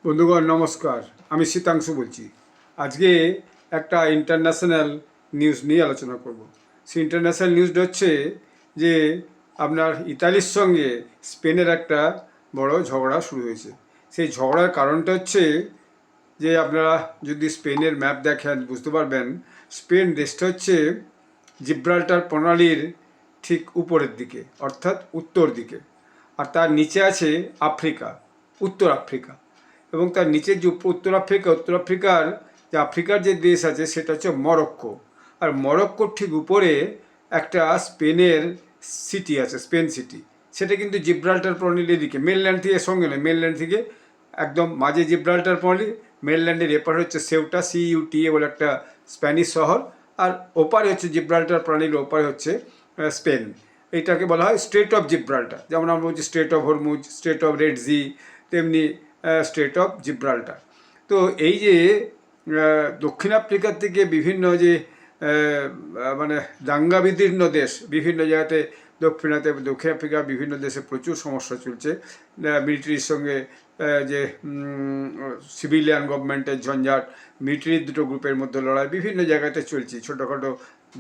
বন্ধুগণ নমস্কার, আমি শীতাংশু বলছি। আজকে একটা ইন্টারন্যাশনাল নিউজ নিয়ে আলোচনা করব। সেই ইন্টারন্যাশনাল নিউজটা হচ্ছে যে আপনার ইতালির সঙ্গে স্পেনের একটা বড় ঝগড়া শুরু হয়েছে। সেই ঝগড়ার কারণটা হচ্ছে যে আপনারা যদি স্পেনের ম্যাপ দেখেন বুঝতে পারবেন, স্পেন দেশটা হচ্ছে জিব্রাল্টার প্রণালীর ঠিক উপরের দিকে, অর্থাৎ উত্তর দিকে, আর তার নিচে আছে আফ্রিকা, উত্তর আফ্রিকা। এবং তার নিচের যে উত্তর আফ্রিকার যে আফ্রিকার যে দেশ আছে সেটা হচ্ছে মরক্কো। আর মরক্কোর ঠিক উপরে একটা স্পেনের সিটি আছে, স্পেন সিটি। সেটা কিন্তু জিব্রাল্টার প্রণালীর দিকে, মেনল্যান্ড থেকে সঙ্গে নয়, মেনল্যান্ড থেকে একদম মাঝে জিব্রাল্টার প্রণালী, মেনল্যান্ডের এপার হচ্ছে সেউটা, CUTA বলে একটা স্প্যানিশ শহর, আর ওপারে হচ্ছে জিব্রাল্টার প্রণালীর ওপারে হচ্ছে স্পেন। এইটাকে বলা হয় স্ট্রেট অফ জিব্রাল্টার। যেমন আমরা বলছি strait of Hormuz, strait of Red Sea, তেমনি স্ট্রেট অফ জিব্রাল্টার। তো এই যে দক্ষিণ আফ্রিকার থেকে বিভিন্ন যে মানে দাঙ্গা বিদীর্ণ দেশ, বিভিন্ন জায়গাতে দক্ষিণ আফ্রিকার বিভিন্ন দেশে প্রচুর সমস্যা চলছে। মিলিটারির সঙ্গে যে সিভিলিয়ান গভর্নমেন্টের ঝঞ্ঝাট, মিলিটারির দুটো গ্রুপের মধ্যে লড়াই বিভিন্ন জায়গাতে চলছে। ছোটোখাটো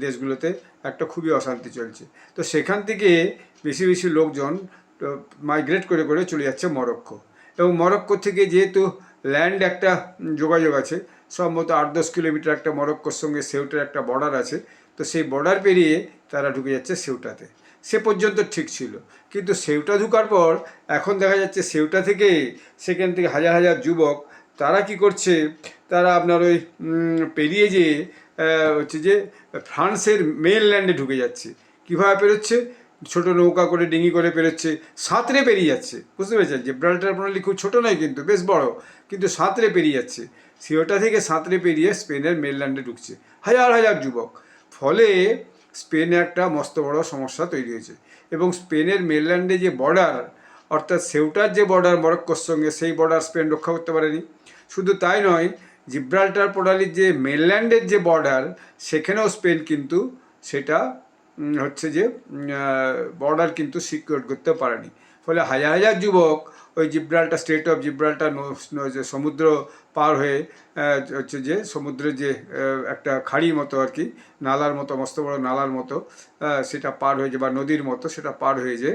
দেশগুলোতে একটা খুবই অশান্তি চলছে। তো সেখান থেকে বেশি বেশি লোকজন মাইগ্রেট করে করে চলে যাচ্ছে মরক্কো। এবং মরক্কো থেকে যেহেতু ল্যান্ড একটা যোগাযোগ আছে, সম্ভবত 8-10 কিলোমিটার একটা মরক্কোর সঙ্গে সেউটার একটা বর্ডার আছে। তো সেই বর্ডার পেরিয়ে তারা ঢুকে যাচ্ছে সেউটাতে। সে পর্যন্ত ঠিক ছিল, কিন্তু সেউটা ঢুকার পর এখন দেখা যাচ্ছে সেউটা থেকে সেখান থেকে হাজার হাজার যুবক তারা কি করছে, তারা আপনার ওই পেরিয়ে যেয়ে হচ্ছে যে ফ্রান্সের মেনল্যান্ডে ঢুকে যাচ্ছে। কীভাবে পেরোচ্ছে? ছোট নৌকা করে, ডিঙি করে পেরোচ্ছে, সাঁতরে পেরিয়ে যাচ্ছে। বুঝতে পেরেছেন? জিব্রাল্টার প্রণালী খুব ছোটো নয়, কিন্তু বেশ বড়, কিন্তু সাঁতরে পেরিয়ে যাচ্ছে। সিওটা থেকে সাঁতরে পেরিয়ে স্পেনের মেনল্যান্ডে ঢুকছে হাজার হাজার যুবক। ফলে স্পেনে একটা মস্ত বড় সমস্যা তৈরি হয়েছে। এবং স্পেনের মেনল্যান্ডে যে বর্ডার, অর্থাৎ সেউটার যে বর্ডার মরক্কোর সঙ্গে, সেই বর্ডার স্পেন রক্ষা করতে পারেনি। শুধু তাই নয়, জিব্রাল্টার প্রণালীর যে মেনল্যান্ডের যে বর্ডার, সেখানেও স্পেন কিন্তু সেটা হচ্ছে যে বর্ডার কিন্তু সিকিউর করতে পারেনি। ফলে হাজার হাজার যুবক ওই জিব্রাল্টার, স্ট্রেট অফ জিব্রাল্টার, যে সমুদ্র পার হয়ে হচ্ছে যে সমুদ্রের যে একটা খাড়ির মতো আর কি, নালার মতো, মস্ত বড় নালার মতো, সেটা পার হয়ে যে, বা নদীর মতো, সেটা পার হয়ে যে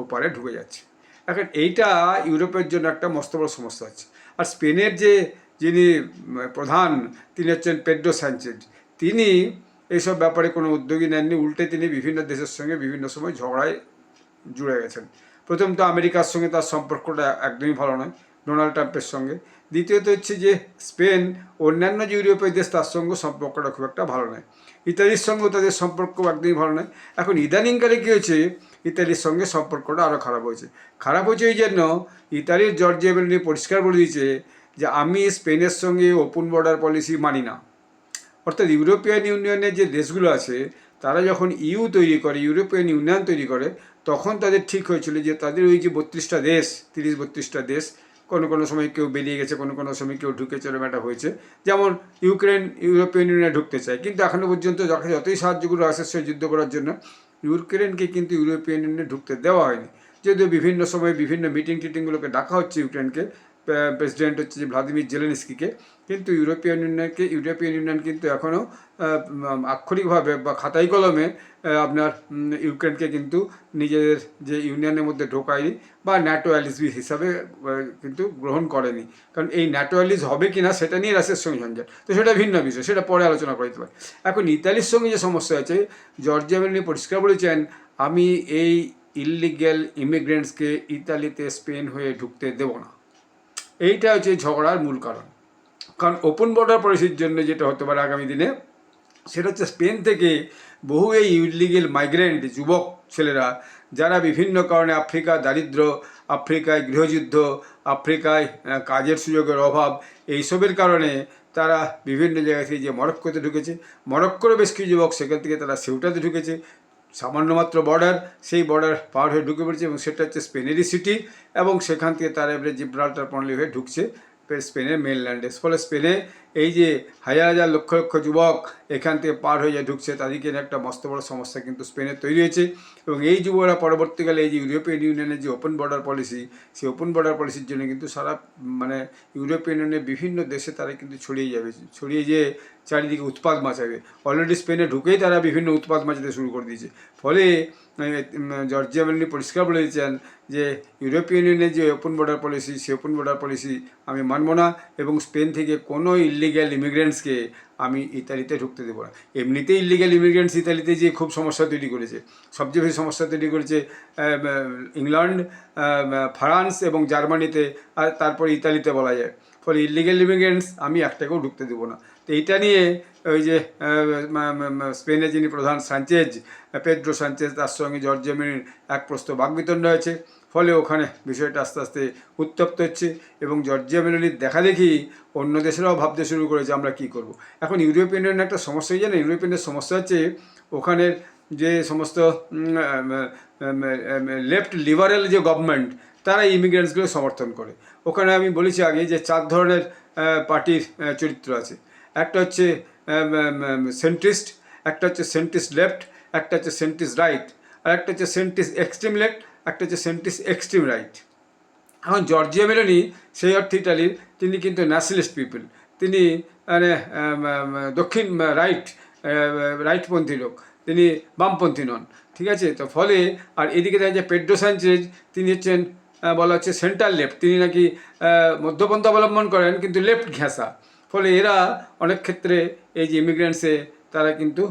ওপারে ঢুকে যাচ্ছে। এখন এইটা ইউরোপের জন্য একটা মস্ত বড় সমস্যা হচ্ছে। আর স্পেনের যিনি প্রধান, তিনি হচ্ছেন পেড্রো সানচেজ। তিনি এইসব ব্যাপারে কোনো উদ্যোগী নেননি, উল্টে তিনি বিভিন্ন দেশের সঙ্গে বিভিন্ন সময় ঝগড়ায় জুড়ে গেছেন। প্রথম তো আমেরিকার সঙ্গে তার সম্পর্কটা একদমই ভালো নয়, ডোনাল্ড ট্রাম্পের সঙ্গে। দ্বিতীয়ত হচ্ছে যে স্পেন অন্যান্য যে ইউরোপীয় দেশ তার সঙ্গে সম্পর্কটা খুব একটা ভালো নয়। ইতালির সঙ্গেও তাদের সম্পর্ক একদমই ভালো নয়। এখন ইদানিংকালে কী হয়েছে, ইতালির সঙ্গে সম্পর্কটা আরও খারাপ হয়েছে। খারাপ হয়েছে এই জন্য, ইতালির জর্জিয়া মেলোনি পরিষ্কার বলে দিয়েছে যে আমি স্পেনের সঙ্গে ওপেন বর্ডার পলিসি মানি না। অর্থাৎ ইউরোপিয়ান ইউনিয়নের যে দেশগুলো আছে, তারা যখন তৈরি করে, ইউরোপিয়ান ইউনিয়ন তৈরি করে, তখন তাদের ঠিক হয়েছিল যে তাদের ওই যে 32টা দেশ, 30-32টা দেশ, কোনো কোনো সময় কেউ বেরিয়ে গেছে, কোনো কোনো সময় কেউ ঢুকেছে, এরকম একটা হয়েছে। যেমন ইউক্রেন ইউরোপিয়ান ইউনিয়নে ঢুকতে চায়, কিন্তু এখনও পর্যন্ত যতই সাহায্যগুলো আসে সে যুদ্ধ করার জন্য, ইউক্রেনকে কিন্তু ইউরোপিয়ান ইউনিয়নে ঢুকতে দেওয়া হয়নি। যদিও বিভিন্ন সময় বিভিন্ন মিটিং টিটিংগুলোকে ডাকা হচ্ছে ইউক্রেনকে, প্রেসিডেন্ট হচ্ছে যে ভ্লাদিমির জেলেনস্কিকে, কিন্তু ইউরোপিয়ান ইউনিয়ন কিন্তু এখনও আক্ষরিকভাবে বা খাতাই কলমে আপনার ইউক্রেনকে কিন্তু নিজেদের যে ইউনিয়নের মধ্যে ঢোকায়নি, বা ন্যাটো অ্যালিস হিসাবে কিন্তু গ্রহণ করেনি। কারণ এই ন্যাটো অ্যালিস হবে কি না সেটা নিয়ে রাশিয়ার সঙ্গে ঝঞ্ঝাট, তো সেটা ভিন্ন বিষয়, সেটা পরে আলোচনা করতে পারে। এখন ইতালির সঙ্গে যে সমস্যা আছে, জর্জিয়া মেলোনি পরিষ্কার বলেছেন, আমি এই ইললিগ্যাল ইমিগ্রেন্টসকে ইতালিতে স্পেন হয়ে ঢুকতে দেব না। এইটা হচ্ছে ঝগড়ার মূল কারণ। কারণ ওপেন বর্ডার পলিসির জন্য যেটা হতে পারে আগামী দিনে, সেটা হচ্ছে স্পেন থেকে বহু এই ইলিগেল মাইগ্রেন্ট যুবক ছেলেরা, যারা বিভিন্ন কারণে আফ্রিকা দারিদ্র, আফ্রিকায় গৃহযুদ্ধ, আফ্রিকায় কাজের সুযোগের অভাব, এইসবের কারণে তারা বিভিন্ন জায়গা থেকে যে মরক্কোতে ঢুকেছে, মরক্কোরও বেশ কিছু যুবক সেখান থেকে তারা সেউটাতে ঢুকেছে, সামান্য মাত্র বর্ডার, সেই বর্ডার পার হয়ে ঢুকে পড়েছে, এবং সেটা হচ্ছে স্পেনেরই সিটি, এবং সেখান থেকে তারা এবারে জিব্রাল্টার প্রণালী হয়ে ঢুকছে স্পেনের মেনল্যান্ডে। ফলে স্পেনে এই যে হাজার হাজার লক্ষ লক্ষ যুবক এখান থেকে পার হয়ে যায় ঢুকছে, তাদেরকে নিয়ে একটা মস্ত বড় সমস্যা কিন্তু স্পেনের তৈরি হয়েছে। এবং এই যুবকরা পরবর্তীকালে এই যে ইউরোপিয়ান ইউনিয়নের যে ওপেন বর্ডার পলিসি, সেই ওপেন বর্ডার পলিসির জন্য কিন্তু সারা মানে ইউরোপিয়ান ইউনিয়নের বিভিন্ন দেশে তারা কিন্তু ছড়িয়ে যাবে, ছড়িয়ে যেয়ে চারিদিকে উৎপাত মাচাবে। অলরেডি স্পেনে ঢুকেই তারা বিভিন্ন উৎপাত মাচাতে শুরু করে দিয়েছে। ফলে জর্জিয়া মেলোনি পরিষ্কার বলে দিয়েছেন যে ইউরোপিয়ান ইউনিয়নের যে ওপেন বর্ডার পলিসি, সেই ওপেন বর্ডার পলিসি আমি মানব না, এবং স্পেন থেকে কোনো ইলিগ্যাল ইমিগ্রেন্টসকে আমি ইতালিতে ঢুকতে দেবো না। এমনিতেই ইলিগ্যাল ইমিগ্রেন্টস ইতালিতে যে খুব সমস্যা তৈরি করেছে, সবচেয়ে বেশি সমস্যা তৈরি করেছে ইংল্যান্ড, ফ্রান্স এবং জার্মানিতে, আর তারপরে ইতালিতে বলা যায়। ফলে ইলিগ্যাল ইমিগ্রেন্টস আমি একটাকেও ঢুকতে দেবো না। তো এইটা নিয়ে ওই যে স্পেনের যিনি প্রধান সানচেজ, পেড্রো সানচেজ, তার সঙ্গে জর্জিয়া মেলোনির এক প্রস্থ বাকবিতণ্ড হয়েছে। ফলে ওখানে বিষয়টা আস্তে আস্তে উত্তপ্ত হচ্ছে, এবং জর্জিয়া মেলোনির দেখা দেখি অন্য দেশেরাও ভাবতে শুরু করেছে আমরা কী করব। এখন ইউরোপিয়ান ইউনিয়নের একটা সমস্যা হয়ে যায় না, ইউরোপিয়ানের সমস্যা হচ্ছে ওখানের যে সমস্ত লেফট লিবারেল যে গভর্নমেন্ট, তারা ইমিগ্রেন্টসগুলো সমর্থন করে। ওখানে আমি বলেছি আগে যে 4 ধরনের পার্টির চরিত্র আছে। একটা হচ্ছে সেন্ট্রিস্ট, একটা হচ্ছে সেন্ট্রিস্ট লেফট, একটা হচ্ছে সেন্ট্রিস্ট রাইট, আর একটা হচ্ছে সেন্ট্রিস্ট এক্সট্রিম লেফট, একটা হচ্ছে সেন্ট্রিস্ট এক্সট্রিম রাইট। এখন জর্জিয়া মেলোনি সেই অর্থে ইটালির, তিনি কিন্তু ন্যাশনালিস্ট পিপল, তিনি মানে দক্ষিণ রাইটপন্থী লোক, তিনি বামপন্থী নন, ঠিক আছে। তো ফলে আর এদিকে দেখা যায় পেড্রো সানচেজ, তিনি হচ্ছেন বলা হচ্ছে সেন্ট্রাল লেফট, তিনি নাকি মধ্যপন্থা অবলম্বন করেন কিন্তু লেফট ঘেঁষা। ফলে এরা অনেক ক্ষেত্রে এই যে ইমিগ্রেন্টসে তারা কিন্তু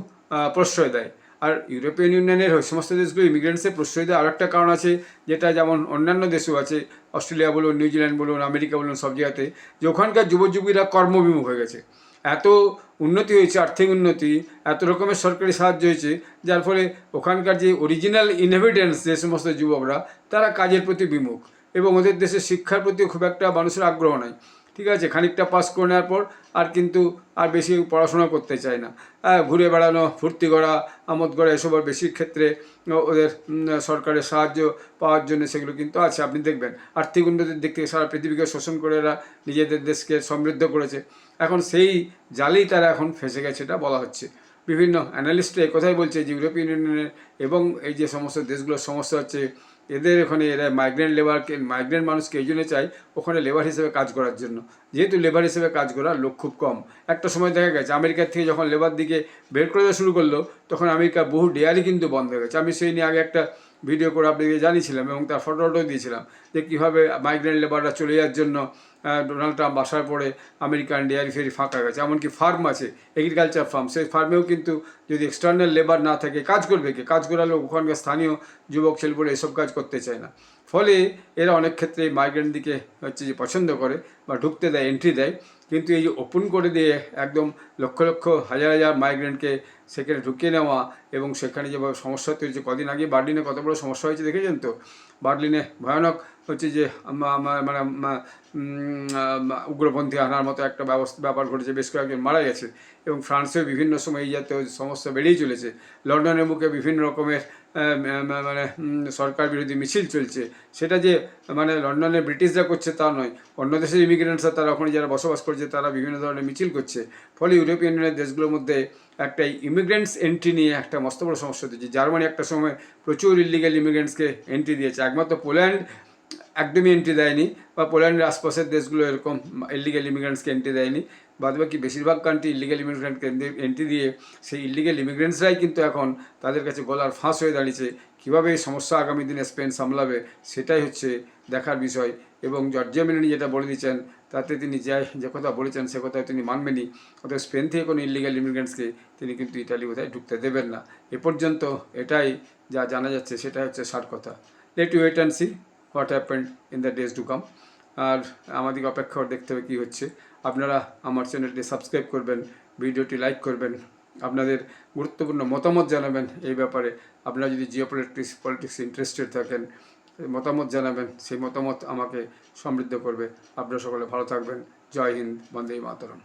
প্রশ্রয় দেয়। আর ইউরোপিয়ান ইউনিয়নের ওই সমস্ত দেশগুলো ইমিগ্রেন্টসে প্রশ্রয় দেওয়ার আরেকটা কারণ আছে, যেটা যেমন অন্যান্য দেশেও আছে, অস্ট্রেলিয়া বলুন, নিউজিল্যান্ড বলুন, আমেরিকা বলুন, সব জায়গাতে, যে ওখানকার যুবকযুবীরা কর্মবিমুখ হয়ে গেছে। এত উন্নতি হয়েছে, আর্থিক উন্নতি, এত রকমের সরকারি সাহায্য হয়েছে, যার ফলে ওখানকার যে অরিজিনাল ইনহেবিটেন্স যে সমস্ত যুবকরা, তারা কাজের প্রতি বিমুখ, এবং ওদের দেশে শিক্ষার প্রতি খুব একটা মানুষের আগ্রহ নাই, ঠিক আছে। খানিকটা পাস করে নেওয়ার পর আর কিন্তু আর বেশি পড়াশোনা করতে চায় না, ঘুরে বেড়ানো, ফুর্তি করা, আমোদ করা, এসব আর বেশির ক্ষেত্রে ওদের সরকারের সাহায্য পাওয়ার জন্য সেগুলো কিন্তু আছে। আপনি দেখবেন আর্থিক উন্নতির দিক থেকে সারা পৃথিবীকে শোষণ করে এরা নিজেদের দেশকে সমৃদ্ধ করেছে। এখন সেই জালেই তারা এখন ফেঁসে গেছে, এটা বলা হচ্ছে। বিভিন্ন অ্যানালিস্টরা এই কথাই বলছে যে ইউরোপিয়ান ইউনিয়নের এবং এই যে সমস্ত দেশগুলোর সমস্যা হচ্ছে, এদের ওখানে এরা মাইগ্রেন্ট মানুষকে এই জন্য চায় ওখানে লেবার হিসেবে কাজ করার জন্য, যেহেতু লেবার হিসেবে কাজ করার লোক খুব কম। একটা সময় দেখা গেছে আমেরিকার থেকে যখন লেবার দিকে বের করে দেওয়া শুরু করলো, তখন আমেরিকার বহু ডেয়ারি কিন্তু বন্ধ হয়ে গেছে। আমি সেই নিয়ে আগে একটা ভিডিও করে আপনাকে জানিয়েছিলাম, এবং তার ফটোটাও দিয়েছিলাম যে কীভাবে মাইগ্রেন্ট লেবাররা চলে যাওয়ার জন্য ডোনাল্ড ট্রাম্প আসার পরে আমেরিকান ডেয়ারি ফেরি ফাঁকা গেছে। এমনকি ফার্ম আছে, এগ্রিকালচার ফার্ম, সেই ফার্মেও কিন্তু যদি এক্সটার্নাল লেবার না থাকে, কাজ করবে কে? কাজ করালে ওখানকার স্থানীয় যুবক ছেলেপুলে এসব কাজ করতে চায় না। ফলে এরা অনেক ক্ষেত্রে মাইগ্রেন্ট দিকে হচ্ছে যে পছন্দ করে বা ঢুকতে দেয়, এন্ট্রি দেয়। কিন্তু এই যে ওপেন করে দিয়ে একদম লক্ষ লক্ষ হাজার হাজার মাইগ্রেন্টকে সেখানে ঢুকিয়ে নেওয়া, এবং সেখানে যেভাবে সমস্যা তৈরি হচ্ছে, কদিন আগে বার্লিনে কত বড় সমস্যা হয়েছে দেখেছেন তো? বার্লিনে ভয়ানক হচ্ছে যে মানে উগ্রপন্থী আনার মতো একটা ব্যাপার ঘটেছে, বেশ কয়েকজন মারা গেছে, এবং ফ্রান্সেও বিভিন্ন সময় এই জাতীয় সমস্যা বেড়েই চলেছে। লন্ডনের বুকে বিভিন্ন রকমের মানে সরকার বিরোধী মিছিল চলছে। সেটা যে মানে লন্ডনে ব্রিটিশরা করছে তা নয়, অন্য দেশের ইমিগ্রেন্টসরা, তারা ওখানে যারা বসবাস করছে, তারা বিভিন্ন ধরনের মিছিল করছে। ফলে ইউরোপিয়ান ইউনিয়নের দেশগুলোর মধ্যে একটা ইমিগ্রেন্টস এন্ট্রি নিয়ে একটা মস্ত বড় সমস্যা হচ্ছে। জার্মানি একটা সময় প্রচুর ইলিগাল ইমিগ্রেন্টসকে এন্ট্রি দিয়েছে, একমাত্র পোল্যান্ড একদমই এন্ট্রি দেয়নি, বা পোল্যান্ডের আশপাশের দেশগুলো এরকম ইলিগাল ইমিগ্রেন্টসকে এন্ট্রি দেয়নি। বাদবাকি বেশিরভাগ কান্ট্রি ইলিগাল ইমিগ্রেন্টকে এন্ট্রি দিয়ে সেই ইলিগাল ইমিগ্রেন্টসরাই কিন্তু এখন তাদের কাছে গলার ফাঁস হয়ে দাঁড়িয়েছে। কীভাবে এই সমস্যা আগামী দিনে স্পেন সামলাবে, সেটাই হচ্ছে দেখার বিষয়। এবং জর্জিয়া মেলোনি যেটা বলে দিচ্ছেন, তাতে তিনি যে কথা বলেছেন সে কথা তিনি মানবেনই। অর্থাৎ স্পেন থেকে কোনো ইলিগাল ইমিগ্রেন্টসকে তিনি কিন্তু ইটালি বোধহয় ঢুকতে দেবেন না। এ পর্যন্ত এটাই যা জানা যাচ্ছে, সেটা হচ্ছে সার কথা। Let you wait and see what happened in the days to come. আর আমাদেরকে অপেক্ষা করে দেখতে হবে কী হচ্ছে। আপনারা আমার চ্যানেলটি সাবস্ক্রাইব করবেন, ভিডিওটি লাইক করবেন, আপনাদের গুরুত্বপূর্ণ মতামত জানাবেন এই ব্যাপারে। আপনারা যদি পলিটিক্সে ইন্টারেস্টেড থাকেন, মতামত জানাবেন, সেই মতামত আমাকে সমৃদ্ধ করবে। আপনারা সকলে ভালো থাকবেন। জয় হিন্দ, বন্দে মাতরম।